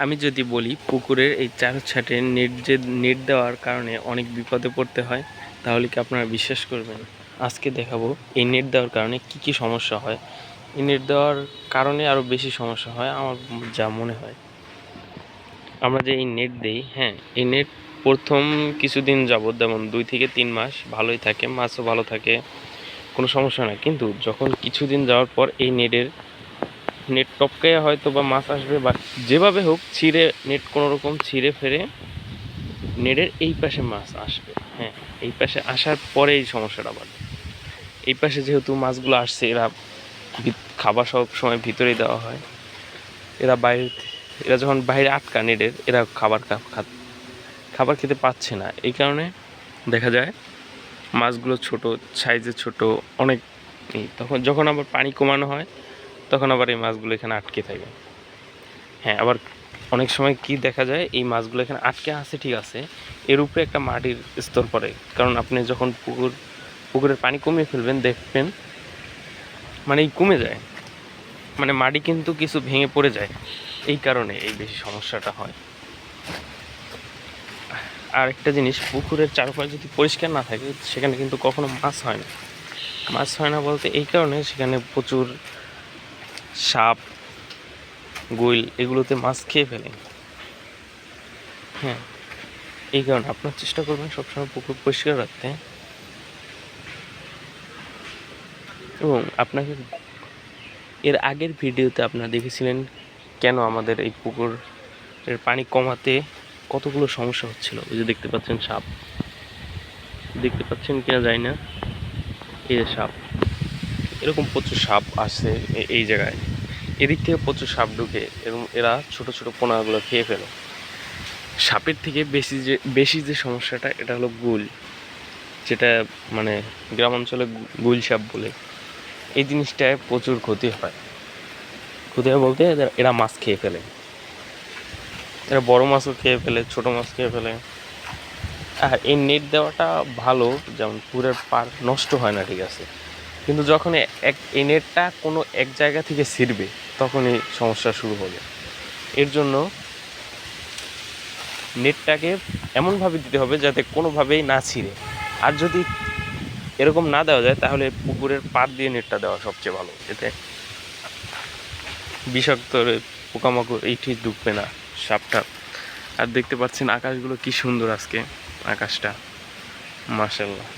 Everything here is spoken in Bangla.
আমি যদি বলি পুকুরের এই চার ছাটে নেট দেওয়ার কারণে অনেক বিপদে পড়তে হয়, তাহলে কি আপনারা বিশ্বাস করবেন? আজকে দেখাবো এই নেট দেওয়ার কারণে কি কি সমস্যা হয়। এই নেট দেওয়ার কারণে আরও বেশি সমস্যা হয় আমার যা মনে হয়। আমরা যে এই নেট দেই, হ্যাঁ, এই নেট প্রথম কিছুদিন যাবত, যেমন 2 থেকে 3 মাস ভালোই থাকে, মাছও ভালো থাকে, কোনো সমস্যা না। কিন্তু যখন কিছুদিন যাওয়ার পর এই নেট টপকাইয়া হয়তো বা মাছ আসবে, বা যেভাবে হোক ছিঁড়ে নেট কোনো রকম ছিঁড়ে ফেরে নেটের এই পাশে মাছ আসবে। হ্যাঁ, এই পাশে আসার পরে এই সমস্যাটা বাড়বে। এই পাশে যেহেতু মাছগুলো আসছে, এরা খাবার সব সময় ভিতরেই দেওয়া হয়। এরা যখন বাইরে আটকা নেটের, এরা খাবার খেতে পাচ্ছে না। এই কারণে দেখা যায় মাছগুলো ছোট সাইজে, ছোট অনেক। তখন যখন আবার পানি কমানো হয়, তখন আবার এই মাছগুলো এখানে আটকে থাকে। হ্যাঁ, আবার অনেক সময় কি দেখা যায়, এই মাছগুলো এখানে আটকে আছে ঠিক আছে, এর উপরে একটা মাটির স্তর পড়ে। কারণ আপনি যখন পুকুরের পানি কমিয়ে ফেলবেন, দেখবেন মানে এই কমে যায়, মানে মাটি কিন্তু কিছু ভেঙে পড়ে যায়। এই কারণে এই বেশি সমস্যাটা হয়। আর একটা জিনিস, পুকুরের চারপাশ যদি পরিষ্কার না থাকে, সেখানে কিন্তু কখনো মাছ হয় না। মাছ হয় না বলতে এই কারণে, সেখানে প্রচুর সাপ, গোইল এগুলোতে মাছ খেয়ে ফেলে। হ্যাঁ, এই কারণে আপনার চেষ্টা করবেন সবসময় পুকুর পরিষ্কার রাখতে। এবং আপনাকে এর আগের ভিডিওতে আপনারা দেখেছিলেন কেন আমাদের এই পুকুরের পানি কমাতে কতগুলো সমস্যা হচ্ছিল। ওই যে দেখতে পাচ্ছেন সাপ, দেখতে পাচ্ছেন কিনা জানি না, এই যে সাপ, এরকম প্রচুর সাপ আসে এই জায়গায়। এদিক থেকে প্রচুর সাপ ঢুকে এবং এরা ছোট ছোট পোনাগুলো খেয়ে ফেলে। সাপের থেকে বেশি যে সমস্যাটা, এটা হলো গুল, যেটা মানে গ্রাম অঞ্চলে গুল সাপ বলে। এই জিনিসটায় প্রচুর ক্ষতি হয় বলতে এরা মাছ খেয়ে ফেলে। এরা বড় মাছও খেয়ে ফেলে, ছোট মাছ খেয়ে ফেলে। আর এই নেট দেওয়াটা ভালো, যেমন পুকুরের পাড় নষ্ট হয় না ঠিক আছে, কিন্তু যখন এই নেটটা কোনো এক জায়গা থেকে ছিঁড়বে, তখনই সমস্যা শুরু হবে। এর জন্য নেটটাকে এমনভাবে দিতে হবে যাতে কোনোভাবেই না ছিঁড়ে। আর যদি এরকম না দেওয়া যায়, তাহলে পুকুরের পাড় দিয়ে নেটটা দেওয়া সবচেয়ে ভালো, এতে বিষাক্ত পোকামাকড় এই ঠিক ঢুকবে না, সাপটা। আর দেখতে পাচ্ছেন আকাশগুলো কি সুন্দর আজকে, আকাশটা মাশাআল্লাহ।